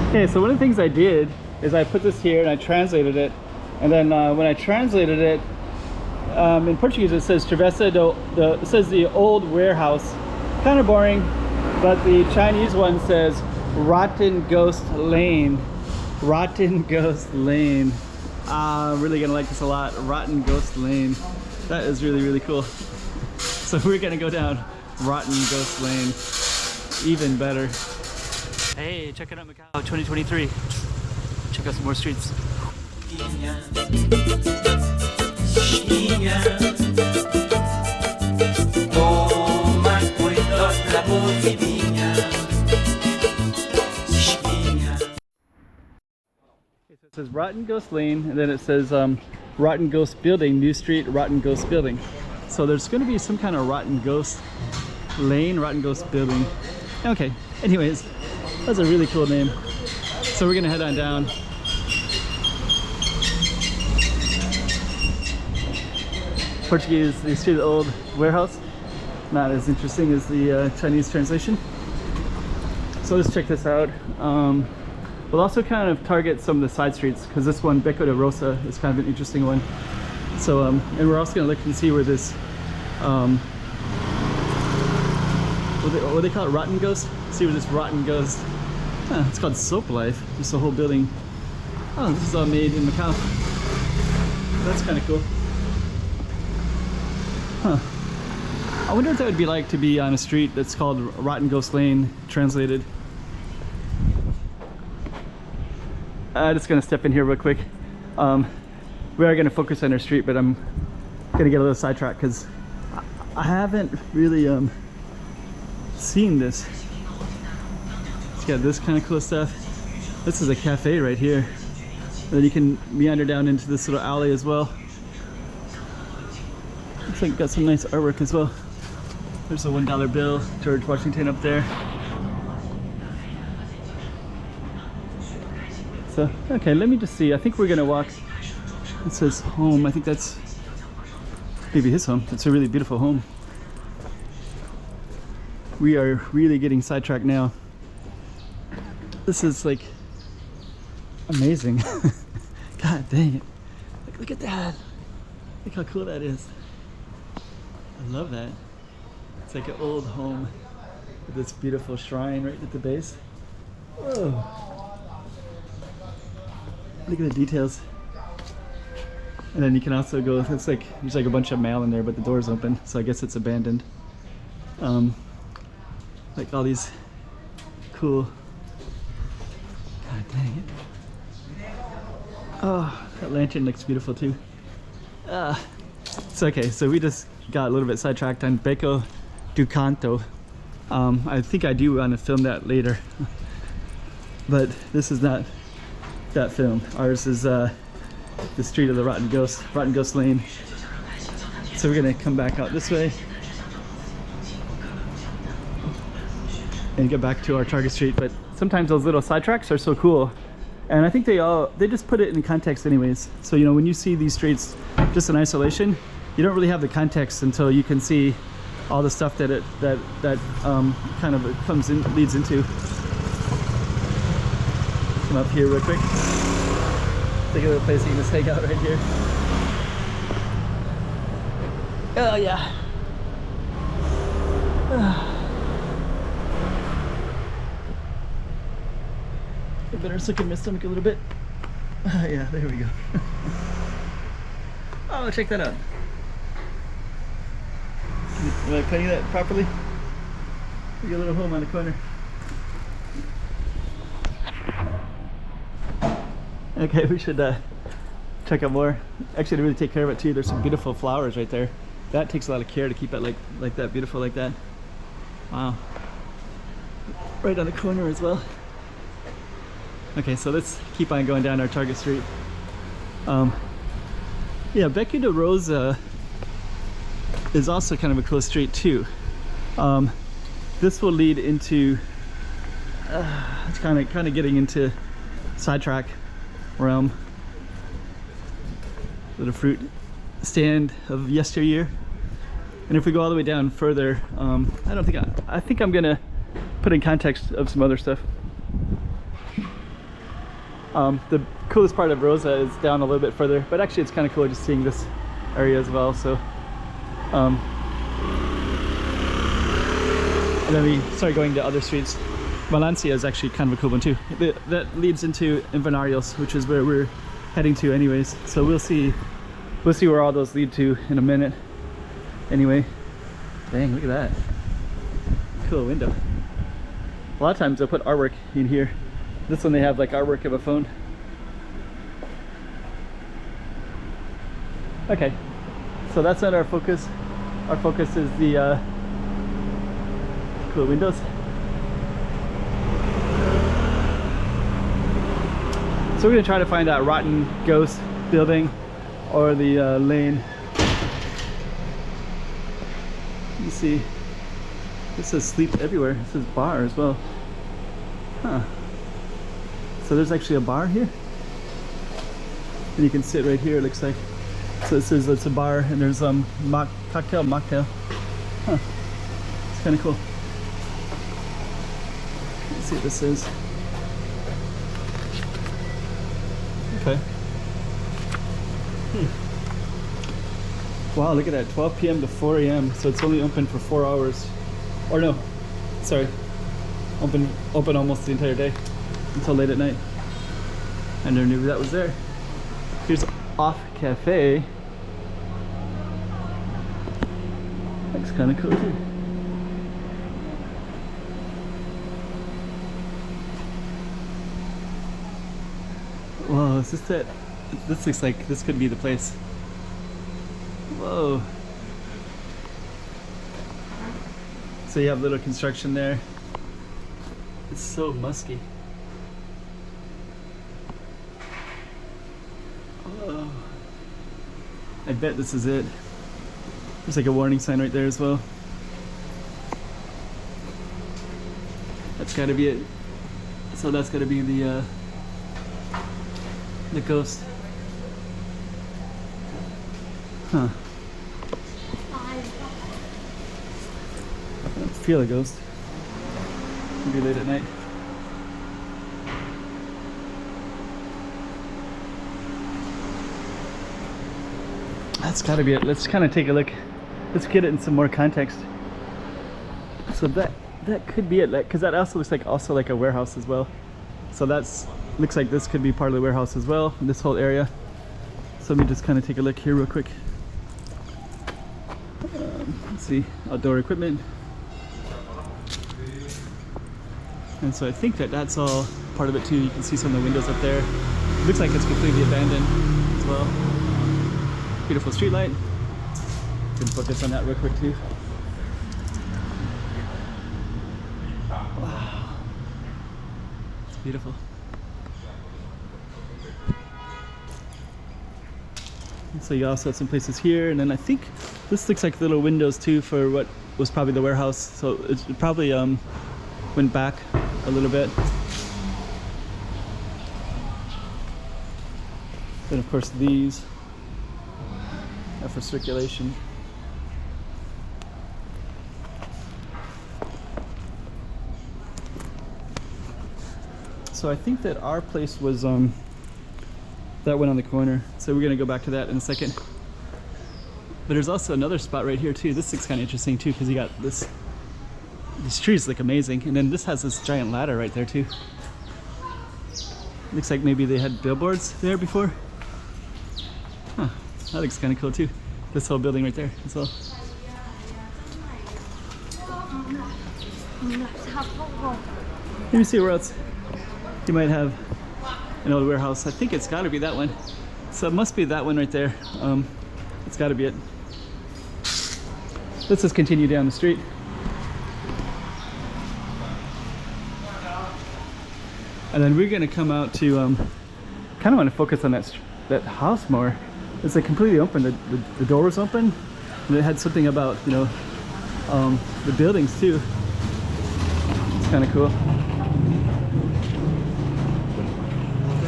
Okay, so one of the things I did is I put this here and I translated it, and then when I translated it, in Portuguese it says Travessa it says the old warehouse. Kind of boring, but the Chinese one says Rotten Ghost Lane. Rotten Ghost Lane. I'm really gonna like this a lot. Rotten Ghost Lane. That is really, really cool. So we're gonna go down Rotten Ghost Lane. Even better. Hey, check it out, Macau 2023. Check out some more streets. It says Rotten Ghost Lane, and then it says Rotten Ghost Building, New Street, Rotten Ghost Building. So there's going to be some kind of Rotten Ghost Lane, Rotten Ghost Building. Okay, anyways, that's a really cool name. So we're going to head on down. Portuguese, you see the old warehouse? Not as interesting as the Chinese translation. So let's check this out. We'll also kind of target some of the side streets, because this one, Beco de Rosa, is kind of an interesting one. So, and we're also going to look and see where this, what they call it, Rotten Ghost? See where this Rotten Ghost, it's called Soap Life. Just the whole building. Oh, this is all made in Macau. That's kind of cool. Huh. I wonder what that would be like to be on a street that's called Rotten Ghost Lane, translated. I'm just gonna step in here real quick. We are gonna focus on our street, but I'm gonna get a little sidetracked because I haven't really seen this. It's got this kind of cool stuff. This is a cafe right here. Then you can meander down into this little alley as well. Looks like got some nice artwork as well. There's a $1 bill, George Washington up there. So, okay, let me just see. I think we're gonna walk. It says home. I think that's maybe his home. It's a really beautiful home. We are really getting sidetracked now. This is like amazing. God dang it. Look at that. Look how cool that is. I love that. It's like an old home with this beautiful shrine right at the base. Whoa. Look at the details. And then you can also go, it's like, there's like a bunch of mail in there, but the door's open, so I guess it's abandoned. Like all these cool, God dang it. Oh, that lantern looks beautiful too. So okay, so we just got a little bit sidetracked on Beco do Canto. I think I do want to film that later. But this is not that film. Ours is the street of the Rotten Ghost Lane. So we're gonna come back out this way and get back to our target street. But sometimes those little sidetracks are so cool, and I think they just put it in context anyways. So you know, when you see these streets just in isolation, you don't really have the context until you can see all the stuff that kind of leads into. Come up here real quick. Take a little place you can just hang out right here. Oh yeah. I better suck in my stomach a little bit. Yeah, there we go. Oh, check that out. Am I putting that properly? Get a little home on the corner. Okay, we should check out more. Actually, to really take care of it too, there's some beautiful flowers right there. That takes a lot of care to keep it like that, beautiful like that. Wow. Right on the corner as well. Okay, so let's keep on going down our target street. Yeah, Beco de Rosa is also kind of a cool street too. This will lead into it's kind of getting into sidetrack realm. Little fruit stand of yesteryear. And if we go all the way down further, I think I'm gonna put in context of some other stuff. The coolest part of Rosa is down a little bit further, but actually it's kind of cool just seeing this area as well. So and then we start going to other streets. Valencia is actually kind of a cool one too. That leads into Invernarios, which is where we're heading to anyways. So we'll see where all those lead to in a minute. Anyway, dang, look at that. Cool window. A lot of times they'll put artwork in here. This one they have like artwork of a phone. Okay, so that's not our focus. Our focus is the cool windows. So we're gonna try to find that rotten ghost building or the lane. You see, this says sleep everywhere. It says bar as well. Huh. So there's actually a bar here, and you can sit right here. It looks like. So it says it's a bar, and there's cocktail, mocktail. Huh. It's kind of cool. Let's see what this is. Okay. Wow, look at that. 12 p.m. to 4 a.m. So it's only open for 4 hours. Or no, sorry. Open almost the entire day until late at night. I never knew that was there. Here's Off Cafe. Looks kind of cool too. Whoa, is this it? This looks like this could be the place. Whoa. So you have little construction there. It's so musky. Oh. I bet this is it. There's like a warning sign right there as well. That's gotta be it. So that's gotta be the ghost. Huh. I don't feel a ghost. Maybe late at night. That's gotta be it. Let's kind of take a look. Let's get it in some more context. So that could be it, because that also looks like a warehouse as well. So that's looks like this could be part of the warehouse as well, this whole area. So let me just kind of take a look here real quick. Let's see, outdoor equipment. And so I think that's all part of it too. You can see some of the windows up there. Looks like it's completely abandoned as well. Beautiful street light. Can focus on that real quick too. Wow, it's beautiful. And so you also have some places here, and then I think this looks like little windows too for what was probably the warehouse. So it probably went back a little bit. Then of course these are for circulation. So I think that our place was that one on the corner. So we're gonna go back to that in a second. But there's also another spot right here too. This looks kind of interesting too, because you got these trees look amazing, and then this has this giant ladder right there too. Looks like maybe they had billboards there before. Huh, that looks kind of cool too. This whole building right there as well. Let me see where else you might have an old warehouse. I think it's got to be that one. So it must be that one right there. It's got to be it. Let's just continue down the street. And then we're gonna come out to kind of want to focus on that house more. It's like completely open. The door was open, and it had something about, you know, the buildings too. It's kind of cool.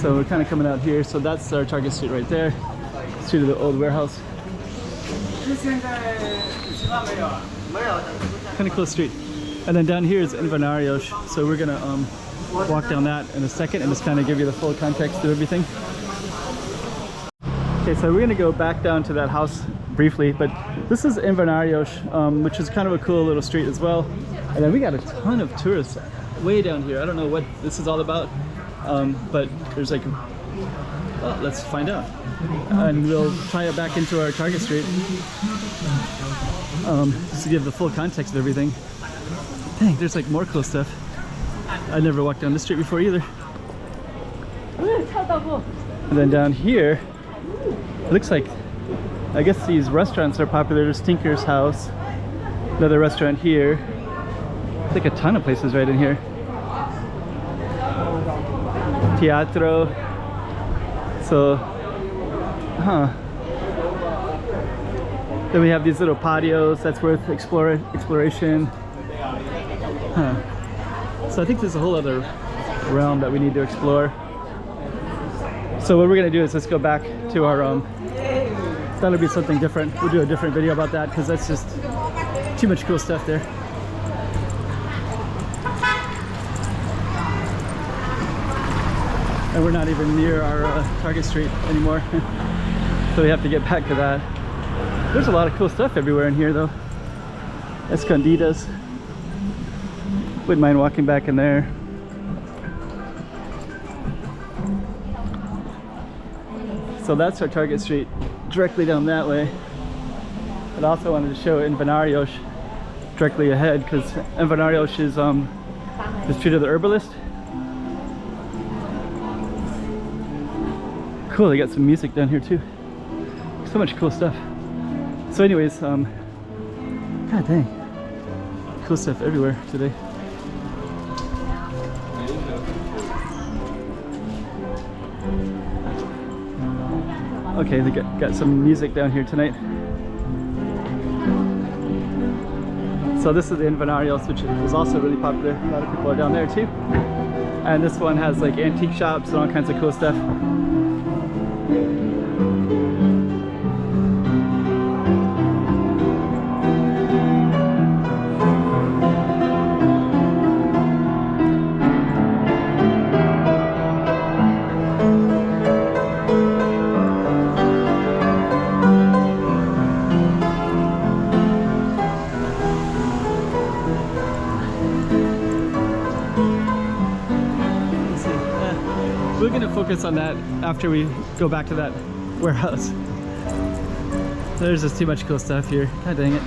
So we're kind of coming out here. So that's our target street right there. Street of the old warehouse. Kind of cool street. And then down here is Invernarios. So we're gonna walk down that in a second and just kind of give you the full context of everything. Okay, so we're gonna go back down to that house briefly, but this is Invernarios, which is kind of a cool little street as well. And then we got a ton of tourists way down here. I don't know what this is all about, but there's like, well, let's find out. And we'll tie it back into our target street, just to give the full context of everything. Dang, there's like more cool stuff. I never walked down this street before either. And then down here, it looks like, I guess these restaurants are popular. There's Tinker's House, another restaurant here. It's like a ton of places right in here. Teatro. So, then we have these little patios. That's worth exploration. So I think there's a whole other realm that we need to explore. So what we're gonna do is let's go back to our that'll be something different. We'll do a different video about that because that's just too much cool stuff there. And we're not even near our target street anymore. So we have to get back to that. There's a lot of cool stuff everywhere in here though. Escondidas. Wouldn't mind walking back in there. So that's our target street, directly down that way. But I also wanted to show Invernarios directly ahead because Invernarios is the street of the herbalist. Cool, they got some music down here too. So much cool stuff. So anyways, god dang, cool stuff everywhere today. Okay, they got some music down here tonight. So this is the Invernarios, which is also really popular. A lot of people are down there too. And this one has like antique shops and all kinds of cool stuff. We're gonna focus on that after we go back to that warehouse. There's just too much cool stuff here. God dang it.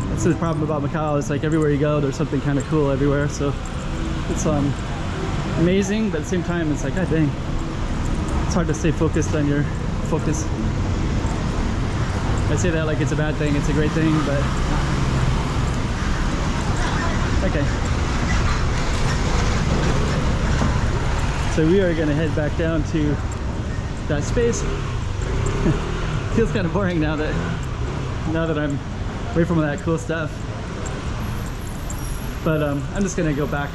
That's the problem about Macau, it's like everywhere you go, there's something kind of cool everywhere. So it's amazing, but at the same time, it's like, god dang. It's hard to stay focused on your focus. I say that like it's a bad thing, it's a great thing, but okay. So we are gonna head back down to that space. Feels kind of boring now that I'm away from all that cool stuff. But I'm just gonna go back.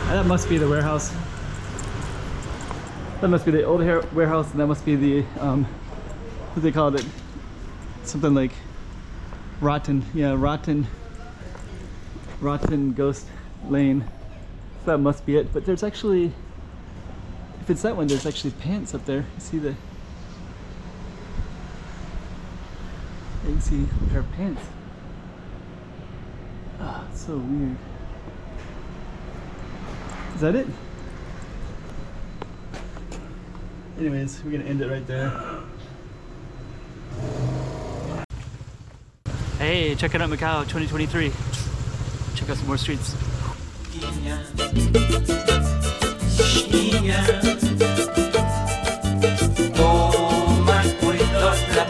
That must be the warehouse. That must be the old warehouse, and that must be the what they called it, something like rotten. Yeah, rotten ghost lane. So that must be it. But there's actually, if it's that one, there's actually pants up there. You see the, you can see a pair of pants. Oh, it's so weird. Is that it? Anyways, we're gonna end it right there. Hey, check it out, Macau 2023. Check out some more streets. Toma cuidado la